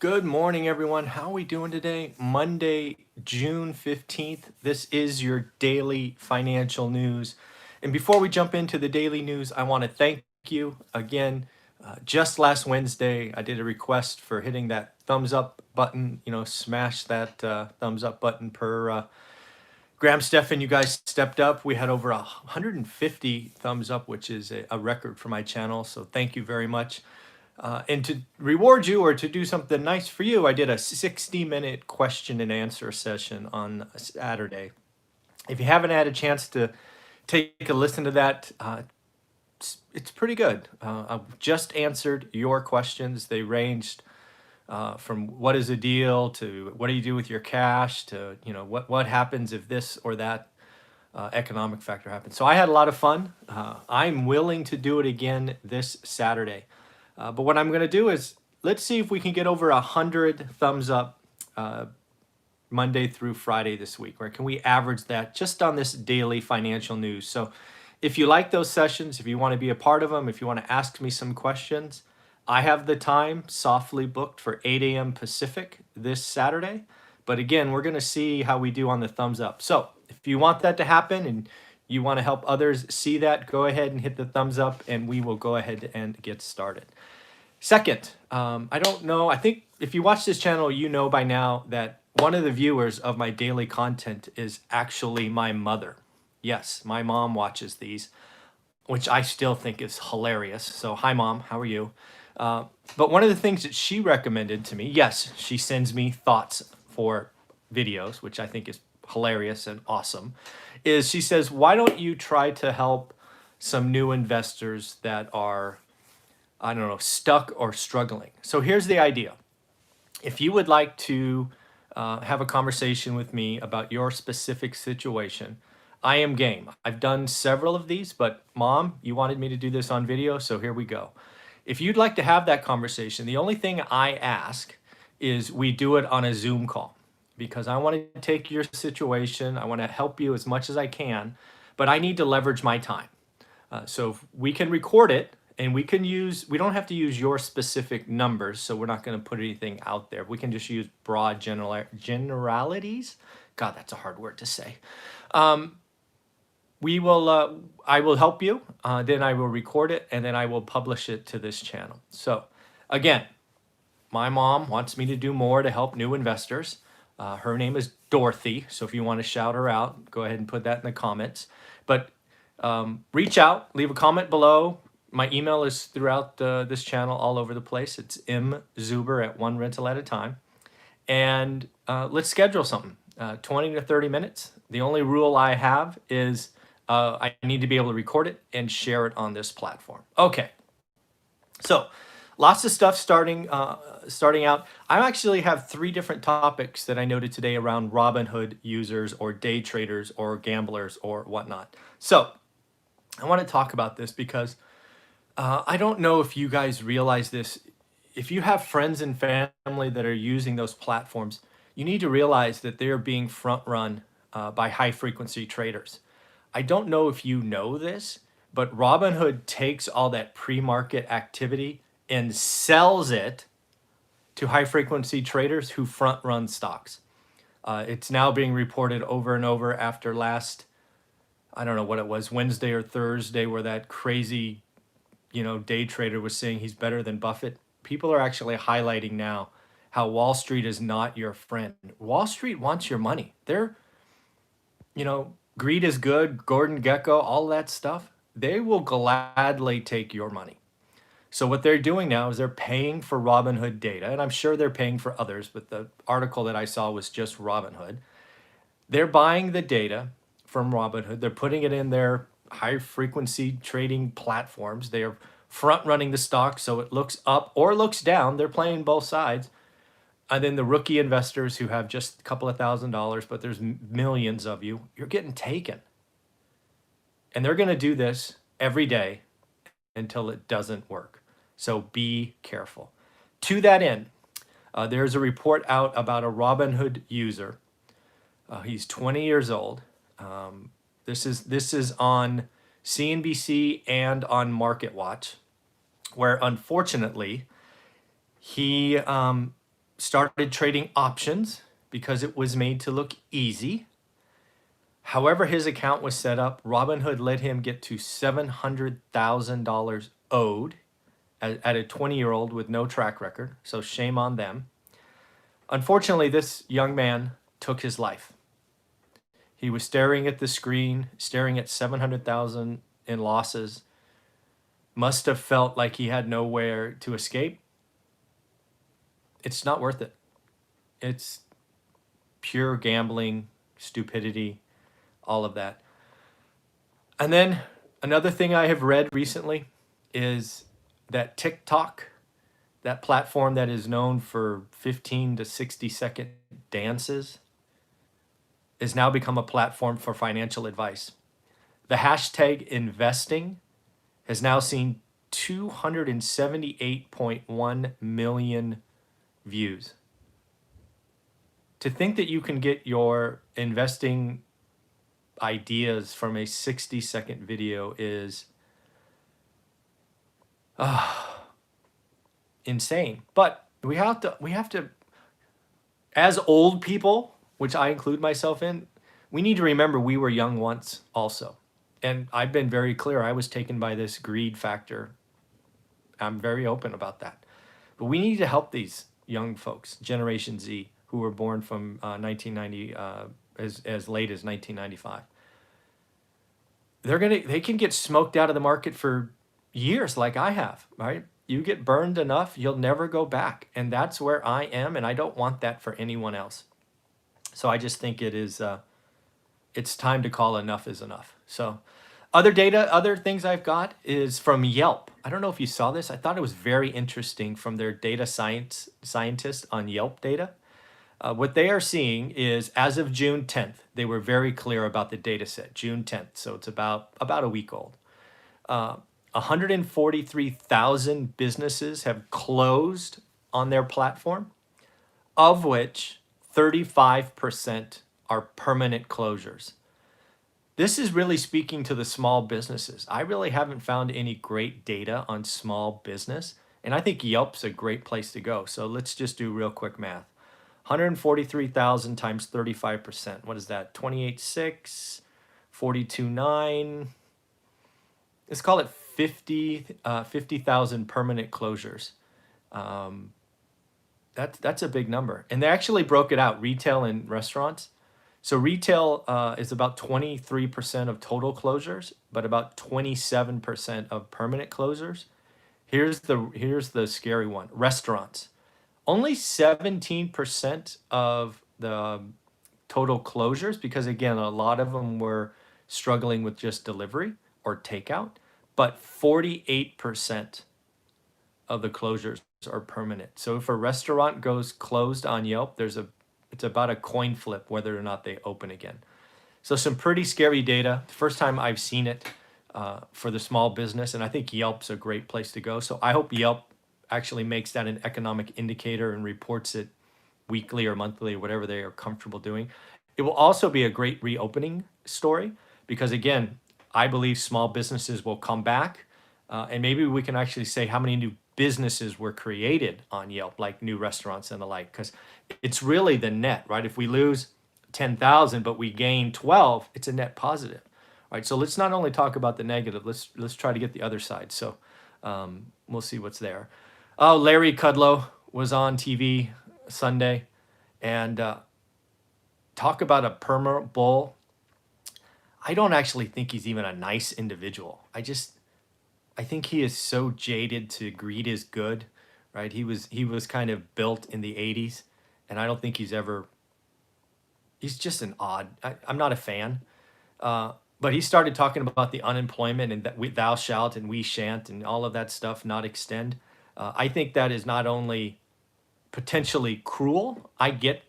Good morning, everyone. How are we doing today? Monday, June 15th. This is your daily financial news. And before we jump into the daily news, I want to thank you again. Just last Wednesday, I did a request for hitting that thumbs up button, smash that thumbs up button per Graham, Stefan, you guys stepped up. We had over 150 thumbs up, which is a record for my channel. So thank you very much. And to reward you or to do something nice for you, I did a 60-minute question and answer session on Saturday. If you haven't had a chance to take a listen to that, it's pretty good. I've just answered your questions. They ranged from what is a deal to what do you do with your cash to what happens if this or that economic factor happens. So I had a lot of fun. I'm willing to do it again this Saturday. But what I'm going to do is let's see if we can get over 100 thumbs up Monday through Friday this week. Or can we average that just on this daily financial news? So if you like those sessions, if you want to be a part of them, if you want to ask me some questions, I have the time softly booked for 8 a.m. Pacific this Saturday. But again, we're going to see how we do on the thumbs up. So if you want that to happen and you want to help others see that, go ahead and hit the thumbs up and we will go ahead and get started. Second, I don't know, I think if you watch this channel, you know by now that one of the viewers of my daily content is actually my mother. Yes, my mom watches these, which I still think is hilarious. So hi mom, how are you? But one of the things that she recommended to me, yes, she sends me thoughts for videos, which I think is hilarious and awesome, is she says, why don't you try to help some new investors that are, I don't know, stuck or struggling. So here's the idea. If you would like to have a conversation with me about your specific situation, I am game. I've done several of these, but mom, you wanted me to do this on video, so here we go. If you'd like to have that conversation, the only thing I ask is we do it on a Zoom call because I want to take your situation. I want to help you as much as I can, but I need to leverage my time. So we can record it and we don't have to use your specific numbers. So we're not going to put anything out there. We can just use broad generalities. God, that's a hard word to say. I will help you, then I will record it, and then I will publish it to this channel. So again, my mom wants me to do more to help new investors. Her name is Dorothy, so if you want to shout her out, go ahead and put that in the comments. But reach out, leave a comment below. My email is throughout this channel all over the place. It's mzuber@onerental@a-time. And let's schedule something, 20 to 30 minutes. The only rule I have is I need to be able to record it and share it on this platform. Okay, so lots of stuff starting out. I actually have 3 different topics that I noted today around Robinhood users or day traders or gamblers or whatnot. So I want to talk about this because I don't know if you guys realize this. If you have friends and family that are using those platforms, you need to realize that they are being front run by high frequency traders. I don't know if you know this, but Robinhood takes all that pre-market activity and sells it to high frequency traders who front run stocks. It's now being reported over and over after last, I don't know what it was, Wednesday or Thursday, where that crazy, day trader was saying he's better than Buffett. People are actually highlighting now how Wall Street is not your friend. Wall Street wants your money. They're, greed is good, Gordon Gekko, all that stuff. They will gladly take your money. So what they're doing now is they're paying for Robinhood data, and I'm sure they're paying for others, but the article that I saw was just Robinhood. They're buying the data from Robinhood. They're putting it in their high frequency trading platforms. They are front running the stock so it looks up or looks down. They're playing both sides. And then the rookie investors who have just a couple of $1,000s, but there's millions of you, you're getting taken. And they're going to do this every day until it doesn't work. So be careful. To that end, there's a report out about a Robinhood user. He's 20 years old. This is on CNBC and on Market Watch, where unfortunately he started trading options because it was made to look easy. However, his account was set up, Robinhood let him get to $700,000 owed at a 20-year-old with no track record. So shame on them. Unfortunately, this young man took his life. He was staring at the screen, staring at 700,000 in losses. Must have felt like he had nowhere to escape. It's not worth it. It's pure gambling, stupidity, all of that. And then another thing I have read recently is that TikTok, that platform that is known for 15 to 60-second dances, has now become a platform for financial advice. The hashtag investing has now seen 278.1 million views. To think that you can get your investing ideas from a 60-second video is insane. But we have to, as old people, which I include myself in, we need to remember we were young once also. And I've been very clear, I was taken by this greed factor. I'm very open about that. But we need to help these young folks, Generation Z, who were born from 1990, as late as 1995. They can get smoked out of the market for years like I have, right? You get burned enough, you'll never go back. And that's where I am, and I don't want that for anyone else. So I just think it's time to call enough is enough. So other data, other things I've got is from Yelp. I don't know if you saw this. I thought it was very interesting from their data scientists on Yelp data. What they are seeing is, as of June 10th, they were very clear about the data set, June 10th. So it's about a week old. 143,000 businesses have closed on their platform, of which 35% are permanent closures. This is really speaking to the small businesses. I really haven't found any great data on small business, and I think Yelp's a great place to go. So let's just do real quick math. 143,000 times 35%. What is that? 28.6, 42.9. Let's call it 50,000 permanent closures. That's a big number. And they actually broke it out, retail and restaurants. So retail is about 23% of total closures, but about 27% of permanent closures. Here's the scary one. Restaurants. Only 17% of the total closures, because again, a lot of them were struggling with just delivery or takeout, but 48% of the closures are permanent. So if a restaurant goes closed on Yelp, it's about a coin flip whether or not they open again. So some pretty scary data. First time I've seen it for the small business, and I think Yelp's a great place to go. So I hope Yelp actually makes that an economic indicator and reports it weekly or monthly or whatever they are comfortable doing. It will also be a great reopening story because, again, I believe small businesses will come back, and maybe we can actually say how many new businesses were created on Yelp, like new restaurants and the like, because it's really the net, right? If we lose 10,000 but we gain 12, it's a net positive, right? So let's not only talk about the negative, let's try to get the other side. So we'll see what's there. Oh, Larry Kudlow was on TV Sunday, and talk about a perma bull. I don't actually think he's even a nice individual. I think he is so jaded to greed is good, right? He was kind of built in the 80s, and I don't think he's just an odd, I'm not a fan. But he started talking about the unemployment and that thou shalt and we shan't and all of that stuff not extend. I think that is not only potentially cruel. I get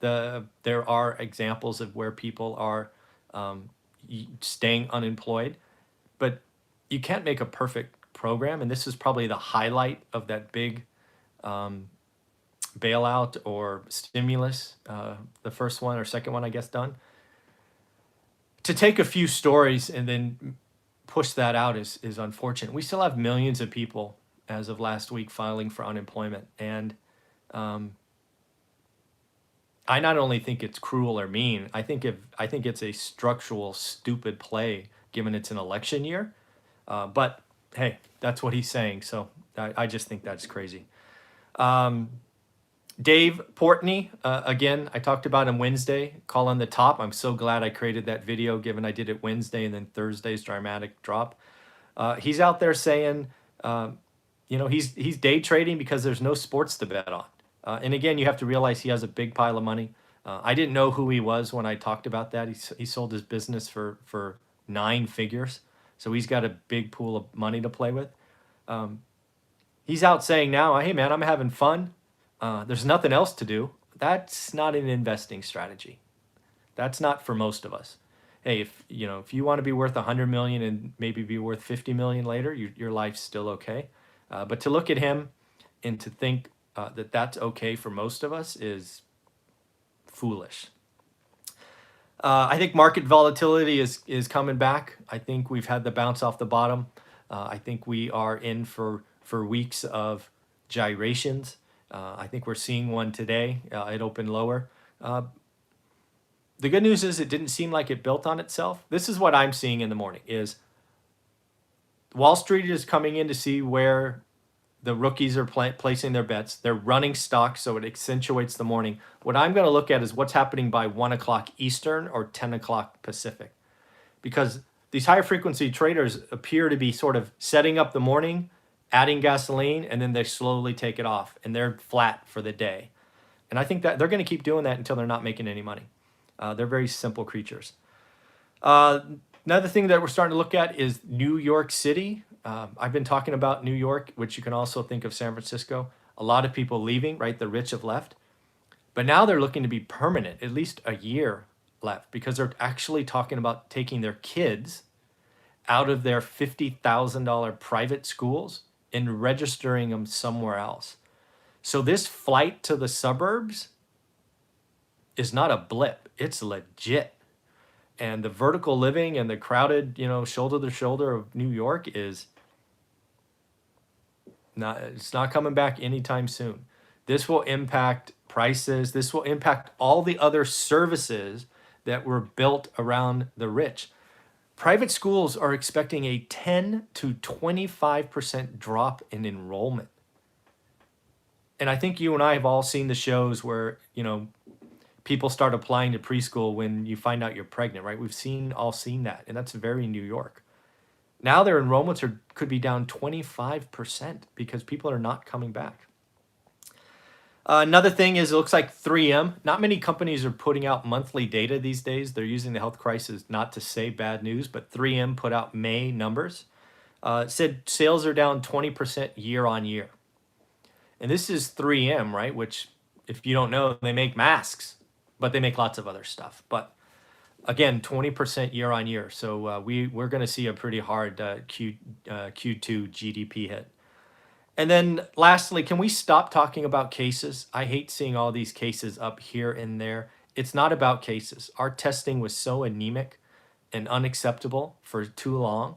there are examples of where people are staying unemployed, but you can't make a perfect program. And this is probably the highlight of that big bailout or stimulus, the first one or second one, I guess, done. To take a few stories and then push that out is unfortunate. We still have millions of people as of last week filing for unemployment. And Um, I not only think it's cruel or mean, I think it's a structural stupid play given it's an election year. But hey, that's what he's saying. So I just think that's crazy. Um, Dave Portney, again, I talked about him Wednesday, call on the top. I'm so glad I created that video given I did it Wednesday and then Thursday's dramatic drop. He's out there saying, he's day trading because there's no sports to bet on. And again, you have to realize he has a big pile of money. I didn't know who he was when I talked about that. He sold his business for 9 figures. So he's got a big pool of money to play with. He's out saying now, hey man, I'm having fun. There's nothing else to do. That's not an investing strategy. That's not for most of us. Hey, if you want to be worth 100 million and maybe be worth 50 million later, your life's still okay. But to look at him and to think that that's okay for most of us is foolish. I think market volatility is coming back. I think we've had the bounce off the bottom. I think we are in for weeks of gyrations. I think we're seeing one today. It opened lower. The good news is it didn't seem like it built on itself. This is what I'm seeing in the morning is Wall Street is coming in to see where the rookies are placing their bets. They're running stocks, so it accentuates the morning. What I'm going to look at is what's happening by 1 o'clock Eastern or 10 o'clock Pacific. Because these higher frequency traders appear to be sort of setting up the morning, adding gasoline, and then they slowly take it off, and they're flat for the day. And I think that they're going to keep doing that until they're not making any money. They're very simple creatures. Another thing that we're starting to look at is New York City. I've been talking about New York, which you can also think of San Francisco. A lot of people leaving, right? The rich have left. But now they're looking to be permanent, at least a year left, because they're actually talking about taking their kids out of their $50,000 private schools and registering them somewhere else. So this flight to the suburbs is not a blip. It's legit. And the vertical living and the crowded, shoulder to shoulder of New York it's not coming back anytime soon. This will impact prices. This will impact all the other services that were built around the rich. Private schools are expecting a 10 to 25% drop in enrollment. And I think you and I have all seen the shows where, people start applying to preschool when you find out you're pregnant, right? We've all seen that, and that's very New York. Now their enrollments could be down 25% because people are not coming back. Another thing is it looks like 3M. Not many companies are putting out monthly data these days. They're using the health crisis not to say bad news, but 3M put out May numbers. It said sales are down 20% year on year. And this is 3M, right? Which, if you don't know, they make masks, but they make lots of other stuff. But again, 20% year on year. So we're going to see a pretty hard Q2 GDP hit. And then lastly, can we stop talking about cases? I hate seeing all these cases up here and there. It's not about cases. Our testing was so anemic and unacceptable for too long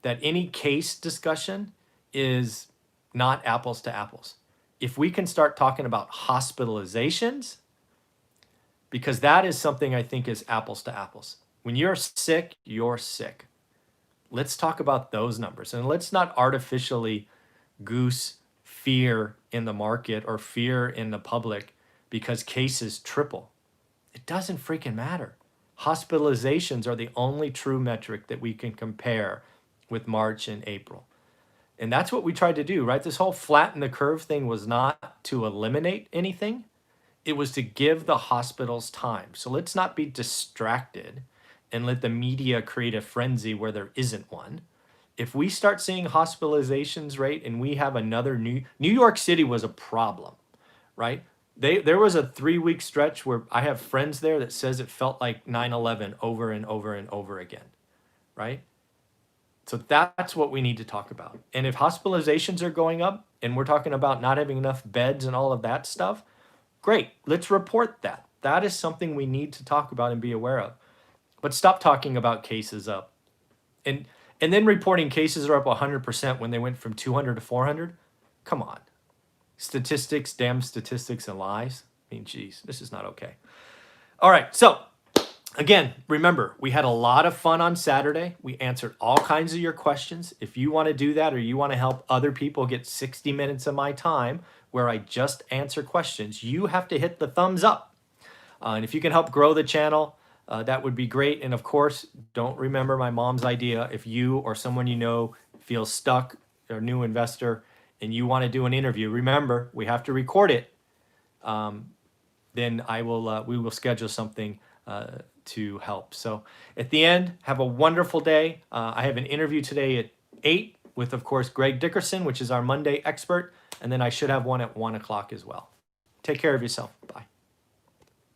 that any case discussion is not apples to apples. If we can start talking about hospitalizations, because that is something I think is apples to apples. When you're sick, you're sick. Let's talk about those numbers, and let's not artificially goose fear in the market or fear in the public because cases triple. It doesn't freaking matter. Hospitalizations are the only true metric that we can compare with March and April. And that's what we tried to do, right? This whole flatten the curve thing was not to eliminate anything. It was to give the hospitals time. So let's not be distracted and let the media create a frenzy where there isn't one. If we start seeing hospitalizations rate and we have another New York City was a problem, right? There was a 3-week stretch where I have friends there that says it felt like 9/11 over and over and over again, right? So that's what we need to talk about. And if hospitalizations are going up and we're talking about not having enough beds and all of that stuff, great, let's report that. That is something we need to talk about and be aware of. But stop talking about cases up. And then reporting cases are up 100% when they went from 200 to 400. Come on. Statistics, damn statistics and lies. I mean, geez, this is not okay. All right, so again, remember, we had a lot of fun on Saturday. We answered all kinds of your questions. If you want to do that or you want to help other people get 60 minutes of my time where I just answer questions, you have to hit the thumbs up. And if you can help grow the channel, that would be great. And of course, don't remember my mom's idea. If you or someone you know feels stuck, or a new investor, and you want to do an interview, remember, we have to record it. Then we will schedule something to help. So at the end, have a wonderful day. I have an interview today at 8 with, of course, Greg Dickerson, which is our Monday expert. And then I should have one at 1 o'clock as well. Take care of yourself. Bye.